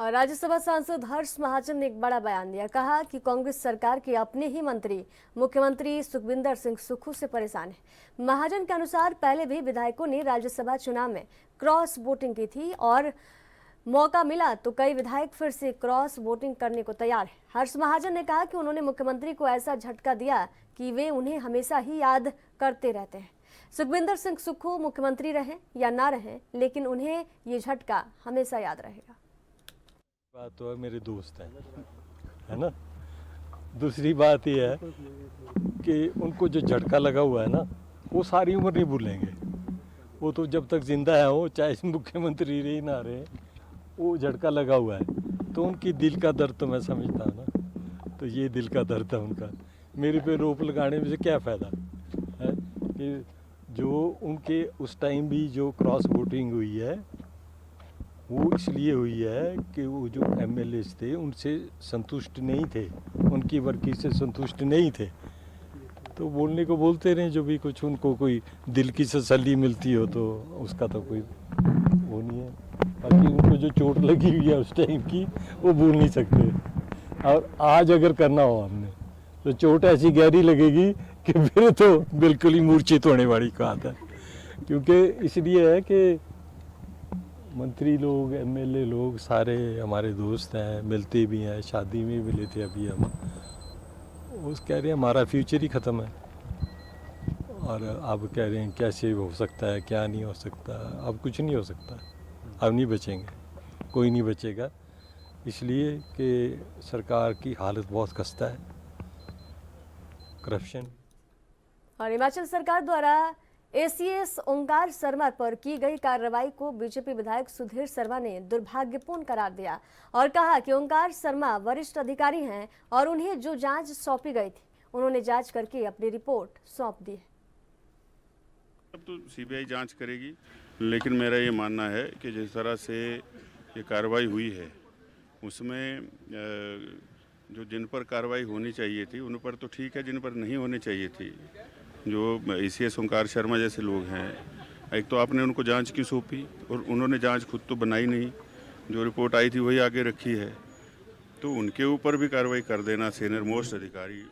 और राज्यसभा सांसद हर्ष महाजन ने एक बड़ा बयान दिया। कहा कि कांग्रेस सरकार के अपने ही मंत्री मुख्यमंत्री सुखविंदर सिंह सुक्खू से परेशान है। महाजन के अनुसार पहले भी विधायकों ने राज्यसभा चुनाव में क्रॉस वोटिंग की थी और मौका मिला तो कई विधायक फिर से क्रॉस वोटिंग करने को तैयार है। हर्ष महाजन ने कहा कि उन्होंने मुख्यमंत्री को ऐसा झटका दिया कि वे उन्हें हमेशा ही याद करते रहते हैं। सुखविंदर सिंह सुक्खू मुख्यमंत्री रहें या ना रहें, लेकिन उन्हें ये झटका हमेशा याद रहेगा। बात तो है, मेरे दोस्त हैं, है ना। दूसरी बात ये है कि उनको जो झटका लगा हुआ है ना, वो सारी उम्र नहीं भूलेंगे। वो तो जब तक जिंदा है, वो चाहे मुख्यमंत्री रहे ना रहे, वो झटका लगा हुआ है। तो उनकी दिल का दर्द तो मैं समझता हूँ ना। तो ये दिल का दर्द है उनका। मेरे पे रोप लगाने में से क्या फ़ायदा है कि जो उनके उस टाइम भी जो क्रॉस वोटिंग हुई है वो इसलिए हुई है कि वो जो एमएलएस थे उनसे संतुष्ट नहीं थे, उनकी वर्की से संतुष्ट नहीं थे। तो बोलने को बोलते रहे, जो भी कुछ उनको कोई दिल की तसल्ली मिलती हो तो उसका तो कोई वो नहीं है। बाकी उनको जो चोट लगी हुई है उस टाइम की वो भूल नहीं सकते। और आज अगर करना हो हमने तो चोट ऐसी गहरी लगेगी कि फिर तो बिल्कुल ही मूर्छित होने वाली बात है। क्योंकि इसलिए है कि मंत्री लोग, एमएलए लोग सारे हमारे दोस्त हैं, मिलते भी हैं, शादी में मिले थे अभी हम। वो कह रहे हैं हमारा फ्यूचर ही ख़त्म है, और अब कह रहे हैं कैसे हो सकता है, क्या नहीं हो सकता। अब कुछ नहीं हो सकता, अब नहीं बचेंगे, कोई नहीं बचेगा। इसलिए कि सरकार की हालत बहुत खस्ता है, करप्शन। और हिमाचल सरकार द्वारा एसीएस ओंकार शर्मा पर की गई कार्रवाई को बीजेपी विधायक सुधीर शर्मा ने दुर्भाग्यपूर्ण करार दिया और कहा कि ओंकार शर्मा वरिष्ठ अधिकारी हैं और उन्हें जो जांच सौंपी गई थी उन्होंने जांच करके अपनी रिपोर्ट सौंप दी है। अब तो सीबीआई जांच करेगी, लेकिन मेरा ये मानना है कि जिस तरह से ये कार्रवाई हुई है उसमें जो जिन पर कार्रवाई होनी चाहिए थी उन पर तो ठीक है, जिन पर नहीं होनी चाहिए थी, जो एसीएस ओंकार शर्मा जैसे लोग हैं, एक तो आपने उनको जांच क्यों सौंपी और उन्होंने जांच खुद तो बनाई नहीं, जो रिपोर्ट आई थी वही आगे रखी है, तो उनके ऊपर भी कार्रवाई कर देना सीनियर मोस्ट अधिकारी।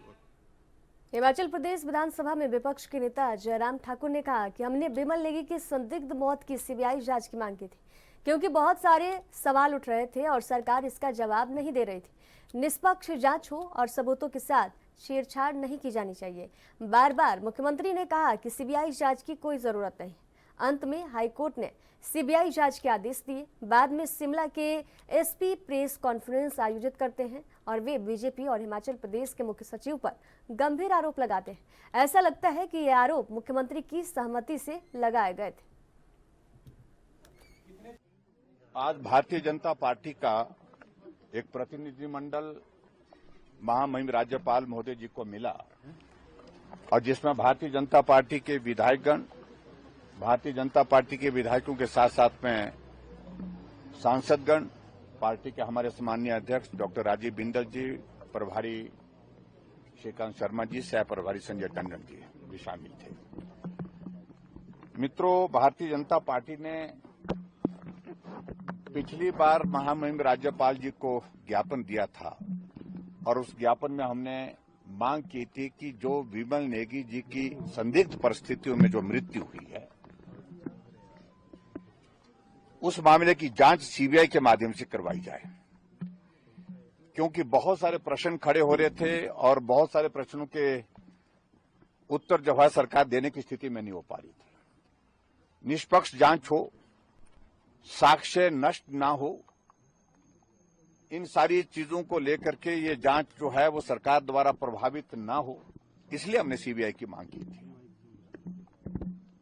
हिमाचल प्रदेश विधानसभा में विपक्ष के नेता जयराम ठाकुर ने कहा कि हमने बिमल नेगी की संदिग्ध मौत की सीबीआई जांच की मांग की थी, क्योंकि बहुत सारे सवाल उठ रहे थे और सरकार इसका जवाब नहीं दे रही थी। निष्पक्ष जांच हो और सबूतों के साथ छेड़छाड़ नहीं की जानी चाहिए। बार बार मुख्यमंत्री ने कहा कि सीबीआई जांच की कोई जरूरत नहीं। अंत में हाईकोर्ट ने सीबीआई जांच के आदेश दिए। बाद में शिमला के एसपी प्रेस कॉन्फ्रेंस आयोजित करते हैं और वे बीजेपी और हिमाचल प्रदेश के मुख्य सचिव पर गंभीर आरोप लगाते हैं। ऐसा लगता है कि ये आरोप मुख्यमंत्री की सहमति से लगाए गए थे। आज भारतीय जनता पार्टी का एक प्रतिनिधिमंडल महामहिम राज्यपाल महोदय जी को मिला और जिसमें भारतीय जनता पार्टी के विधायकगण, भारतीय जनता पार्टी के विधायकों के साथ साथ में सांसदगण, पार्टी के हमारे सम्मानीय अध्यक्ष डॉक्टर राजीव बिंदल जी, प्रभारी श्रीकांत शर्मा जी, सह प्रभारी संजय टंडन जी भी शामिल थे। मित्रों, भारतीय जनता पार्टी ने पिछली बार महामहिम राज्यपाल जी को ज्ञापन दिया था और उस ज्ञापन में हमने मांग की थी कि जो विमल नेगी जी की संदिग्ध परिस्थितियों में जो मृत्यु हुई है उस मामले की जांच सीबीआई के माध्यम से करवाई जाए, क्योंकि बहुत सारे प्रश्न खड़े हो रहे थे और बहुत सारे प्रश्नों के उत्तर जो है सरकार देने की स्थिति में नहीं हो पा रही थी। निष्पक्ष जांच हो, साक्ष्य नष्ट ना हो, इन सारी चीजों को लेकर के ये जांच जो है वो सरकार द्वारा प्रभावित ना हो, इसलिए हमने सीबीआई की मांग की थी।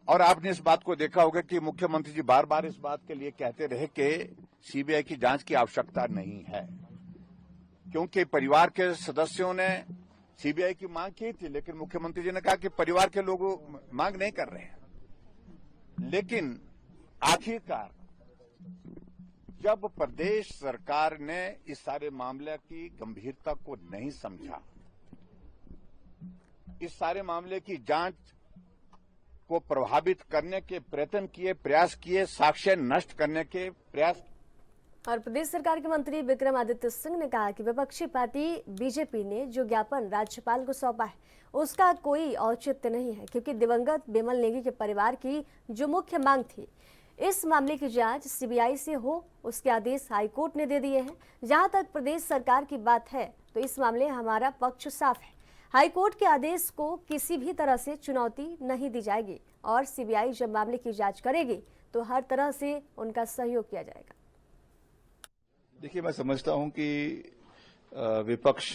और आपने इस बात को देखा होगा कि मुख्यमंत्री जी बार बार इस बात के लिए कहते रहे कि सीबीआई की जांच की आवश्यकता नहीं है, क्योंकि परिवार के सदस्यों ने सीबीआई की मांग की थी, लेकिन मुख्यमंत्री जी ने कहा कि परिवार के लोग मांग नहीं कर रहे हैं। लेकिन आखिरकार जब प्रदेश सरकार ने इस सारे मामले की गंभीरता को नहीं समझा, इस सारे मामले की जांच को प्रभावित करने के प्रयत्न किए, प्रयास किए, साक्ष्य नष्ट करने के प्रयास और प्रदेश सरकार के मंत्री विक्रमादित्य सिंह ने कहा कि विपक्षी पार्टी बीजेपी ने जो ज्ञापन राज्यपाल को सौंपा है उसका कोई औचित्य नहीं है, क्योंकि दिवंगत बिमल नेगी के परिवार की जो मुख्य मांग थी इस मामले की जांच सीबीआई से हो, उसके आदेश हाईकोर्ट ने दे दिए हैं। जहां तक प्रदेश सरकार की बात है तो इस मामले हमारा पक्ष साफ है। हाईकोर्ट के आदेश को किसी भी तरह से चुनौती नहीं दी जाएगी और सीबीआई जब मामले की जांच करेगी तो हर तरह से उनका सहयोग किया जाएगा। देखिए, मैं समझता हूं कि विपक्ष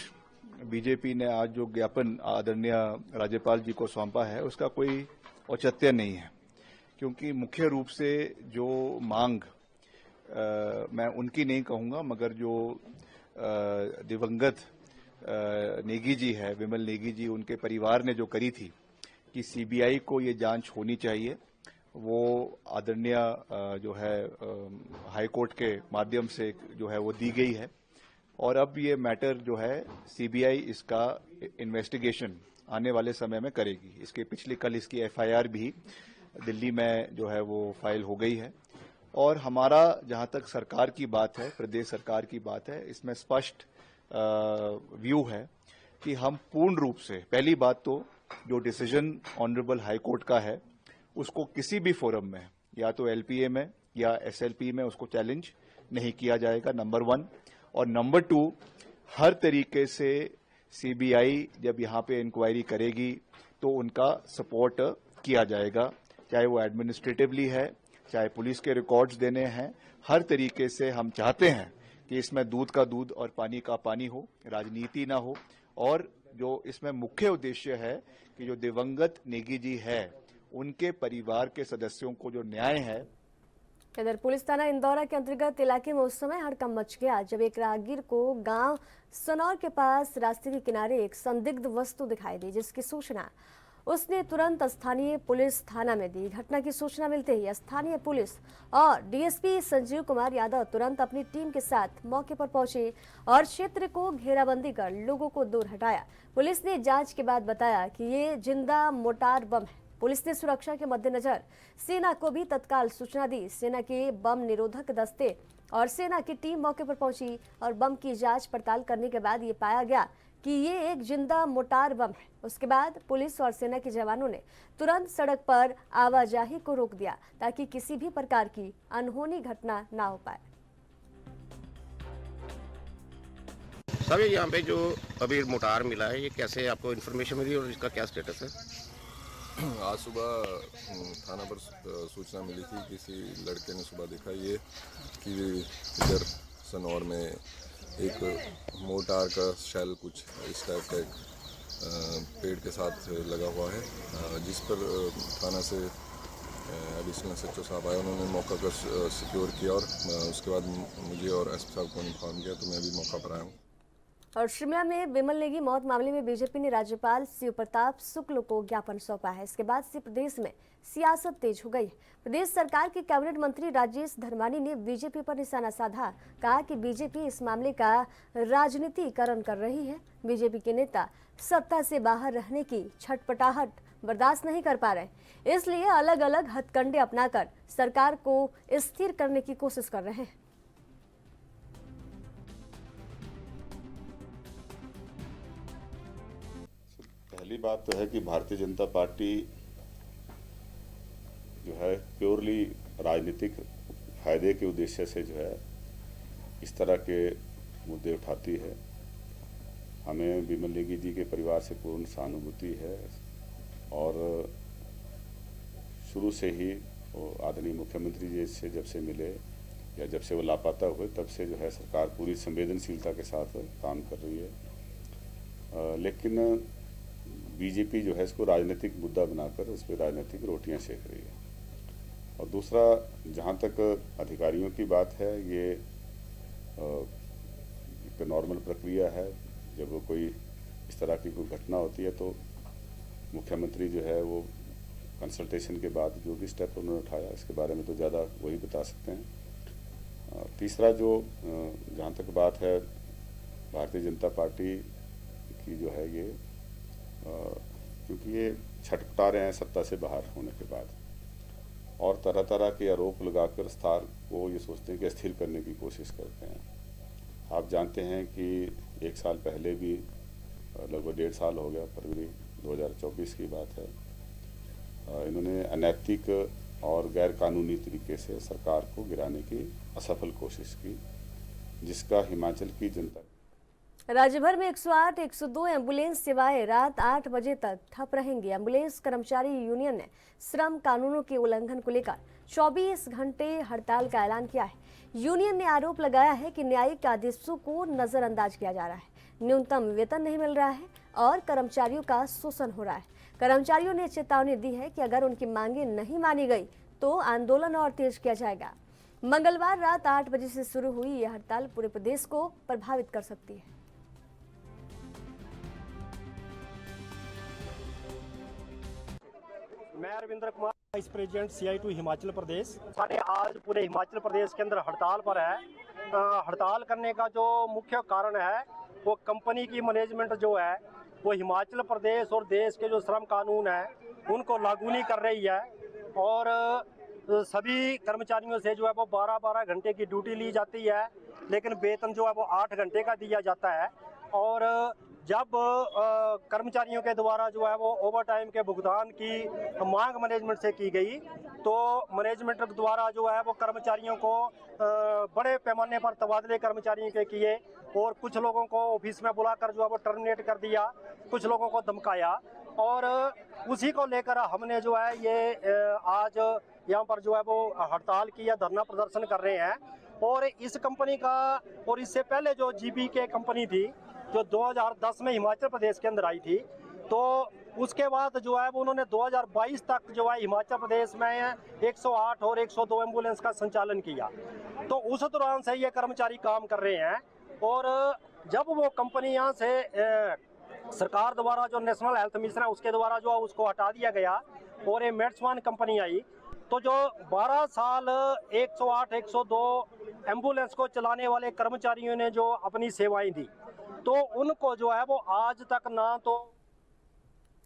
बीजेपी ने आज जो ज्ञापन आदरणीय राज्यपाल जी को सौंपा है उसका कोई औचित्य नहीं है, क्योंकि मुख्य रूप से जो मांग मैं उनकी नहीं कहूंगा, मगर जो दिवंगत नेगी जी है, विमल नेगी जी, उनके परिवार ने जो करी थी कि सीबीआई को ये जांच होनी चाहिए, वो आदरणीय जो है हाई कोर्ट के माध्यम से जो है वो दी गई है। और अब ये मैटर जो है सीबीआई इसका इन्वेस्टिगेशन आने वाले समय में करेगी। इसके पिछले कल इसकी एफआईआर भी दिल्ली में जो है वो फाइल हो गई है। और हमारा जहां तक सरकार की बात है, प्रदेश सरकार की बात है, इसमें स्पष्ट व्यू है कि हम पूर्ण रूप से, पहली बात तो जो डिसीजन ऑनरेबल हाई कोर्ट का है उसको किसी भी फोरम में, या तो एलपीए में या एसएलपी में, उसको चैलेंज नहीं किया जाएगा, नंबर 1। और नंबर 2, हर तरीके से सीबीआई जब यहां पे इंक्वायरी करेगी तो उनका सपोर्ट किया जाएगा, चाहे वो एडमिनिस्ट्रेटिवली है, चाहे पुलिस के रिकॉर्ड्स देने हैं। हर तरीके से हम चाहते हैं कि इसमें दूध का दूध और पानी का पानी हो, राजनीति ना हो। और जो इसमें मुख्य उद्देश्य है कि जो दिवंगत नेगी जी है उनके परिवार के सदस्यों को जो न्याय है। इधर पुलिस थाना इंदौरा के अंतर्गत इलाके में उस समय हड़कंप मच गया जब एक राहगीर को गांव सनौर के पास रास्ते के किनारे एक संदिग्ध वस्तु दिखाई दी, जिसकी सूचना उसने तुरंत स्थानीय पुलिस थाना में दी। घटना की सूचना मिलते ही स्थानीय पुलिस और डीएसपी संजीव कुमार यादव तुरंत अपनी टीम के साथ मौके पर पहुंचे और क्षेत्र को घेराबंदी कर लोगों को दूर हटाया। पुलिस ने जांच के बाद बताया कि ये जिंदा मोर्टार बम है। पुलिस ने सुरक्षा के मद्देनजर सेना को भी तत्काल सूचना दी। सेना के बम निरोधक दस्ते और सेना की टीम मौके पर पहुंची और बम की जांच पड़ताल करने के बाद ये पाया गया कि ये एक जिंदा मोर्टार बम है। उसके बाद पुलिस और सेना के जवानों ने तुरंत सड़क पर आवाजाही को रोक दिया ताकि किसी भी प्रकार की अनहोनी घटना ना हो पाए। सर, यहाँ पे जो अभी मोटार मिला है, ये कैसे आपको इन्फॉर्मेशन मिली और इसका क्या स्टेटस है? आज सुबह थाना पर सूचना मिली थी, किसी लड़के ने सुबह देखा ये कि इधर सनौर में एक मोर्टार का शेल कुछ इस टाइप का एक पेड़ के साथ लगा हुआ है, जिस पर थाना से एडिशनल एसएचओ साहब आए, उन्होंने मौका पर सिक्योर किया और उसके बाद मुझे और एसपी साहब को इन्फॉर्म किया, तो मैं भी मौका पर आया हूँ। और शिमला में बिमल नेगी मौत मामले में बीजेपी ने राज्यपाल शिव प्रताप शुक्ल को ज्ञापन सौंपा है। इसके बाद से प्रदेश में सियासत तेज हो गई है। प्रदेश सरकार के कैबिनेट मंत्री राजेश धर्मानी ने बीजेपी पर निशाना साधा, कहा कि बीजेपी इस मामले का राजनीतिकरण कर रही है। बीजेपी के नेता सत्ता से बाहर रहने की छटपटाहट बर्दाश्त नहीं कर पा रहे, इसलिए अलग अलग हथकंडे अपनाकर सरकार को स्थिर करने की कोशिश कर रहे हैं। पहली बात तो है कि भारतीय जनता पार्टी जो है प्योरली राजनीतिक फायदे के उद्देश्य से जो है इस तरह के मुद्दे उठाती है। हमें बिमल नेगी जी के परिवार से पूर्ण सहानुभूति है और शुरू से ही वो आदरणीय मुख्यमंत्री जी से जब से मिले या जब से वो लापता हुए तब से जो है सरकार पूरी संवेदनशीलता के साथ काम कर रही है। लेकिन बीजेपी जो है इसको राजनीतिक मुद्दा बनाकर उस पर राजनीतिक रोटियां सेक रही है। और दूसरा, जहां तक अधिकारियों की बात है, ये एक नॉर्मल प्रक्रिया है। जब कोई इस तरह की कोई घटना होती है तो मुख्यमंत्री जो है वो कंसल्टेशन के बाद जो भी स्टेप उन्होंने उठाया इसके बारे में तो ज़्यादा वही बता सकते हैं। तीसरा, जो जहाँ तक बात है भारतीय जनता पार्टी की जो है ये क्योंकि ये छटपटा रहे हैं सत्ता से बाहर होने के बाद, और तरह तरह के आरोप लगाकर सरकार को ये सोचते हैं कि अस्थिर करने की कोशिश करते हैं। आप जानते हैं कि एक साल पहले भी लगभग 1.5 साल हो गया, फरवरी 2024 की बात है, इन्होंने अनैतिक और गैर कानूनी तरीके से सरकार को गिराने की असफल कोशिश की, जिसका हिमाचल की जनता। राज्य भर में 108, 102 एम्बुलेंस सेवाएं रात 8 बजे तक ठप रहेंगी। एम्बुलेंस कर्मचारी यूनियन ने श्रम कानूनों के उल्लंघन को लेकर 24 घंटे हड़ताल का ऐलान किया है। यूनियन ने आरोप लगाया है कि न्यायिक आदेशों को नजरअंदाज किया जा रहा है, न्यूनतम वेतन नहीं मिल रहा है और कर्मचारियों का शोषण हो रहा है। कर्मचारियों ने चेतावनी दी है कि अगर उनकी मांगें नहीं मानी गई तो आंदोलन और तेज किया जाएगा। मंगलवार रात 8 बजे से शुरू हुई यह हड़ताल पूरे प्रदेश को प्रभावित कर सकती है। मैं Arvinder Kumar, vice president CI2 Himachal Pradesh. साढ़े आज पूरे हिमाचल प्रदेश के अंदर हड़ताल पर है। हड़ताल करने का जो मुख्य कारण है वो कंपनी की मैनेजमेंट जो है वो हिमाचल प्रदेश और देश के जो श्रम कानून है उनको लागू नहीं कर रही है और सभी कर्मचारियों से जो है वो 12-12 घंटे की ड्यूटी ली जाती है, लेकिन वेतन जो है वो 8 घंटे का दिया जाता है। और जब कर्मचारियों के द्वारा जो है वो ओवर टाइम के भुगतान की मांग मैनेजमेंट से की गई तो मैनेजमेंट द्वारा जो है वो कर्मचारियों को बड़े पैमाने पर तबादले कर्मचारियों के किए और कुछ लोगों को ऑफिस में बुलाकर जो है वो टर्मिनेट कर दिया, कुछ लोगों को धमकाया। और उसी को लेकर हमने जो है ये आज यहाँ पर जो है वो हड़ताल किया, धरना प्रदर्शन कर रहे हैं। और इस कंपनी का और इससे पहले जो GBK कंपनी थी जो 2010 में हिमाचल प्रदेश के अंदर आई थी, तो उसके बाद जो है वो उन्होंने 2022 तक जो है हिमाचल प्रदेश में 108 और 102 एम्बुलेंस का संचालन किया। तो उस दौरान से ये कर्मचारी काम कर रहे हैं और जब वो कंपनी यहाँ से सरकार द्वारा जो नेशनल हेल्थ मिशन है उसके द्वारा जो है उसको हटा दिया गया और ये मेड्सवान कंपनी आई, तो जो 12 साल 108, 102 एम्बुलेंस को चलाने वाले कर्मचारियों ने जो अपनी सेवाएं दी तो उनको जो है वो आज तक ना तो।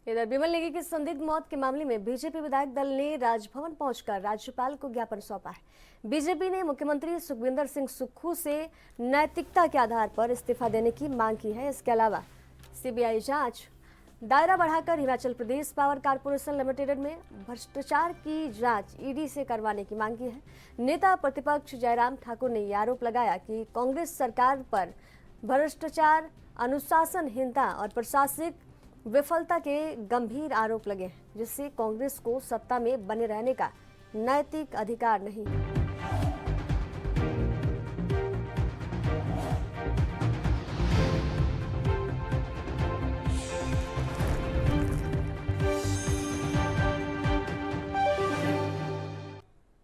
इधर बिमल नेगी की संदिग्ध मौत के मामले में बीजेपी विधायक दल ने राजभवन पहुंचकर राज्यपाल को ज्ञापन सौंपा है। बीजेपी ने मुख्यमंत्री सुखविंदर सिंह सुक्खू से नैतिकता के आधार पर इस्तीफा देने की मांग की है। इसके अलावा CBI जांच दायरा बढ़ाकर Himachal Pradesh power corporation limited में भ्रष्टाचार की जांच ED से करवाने की मांग की है। नेता प्रतिपक्ष जयराम ठाकुर ने आरोप लगाया कि कांग्रेस सरकार पर भ्रष्टाचार, अनुशासनहीनता और प्रशासनिक विफलता के गंभीर आरोप लगे हैं, जिससे कांग्रेस को सत्ता में बने रहने का नैतिक अधिकार नहीं है।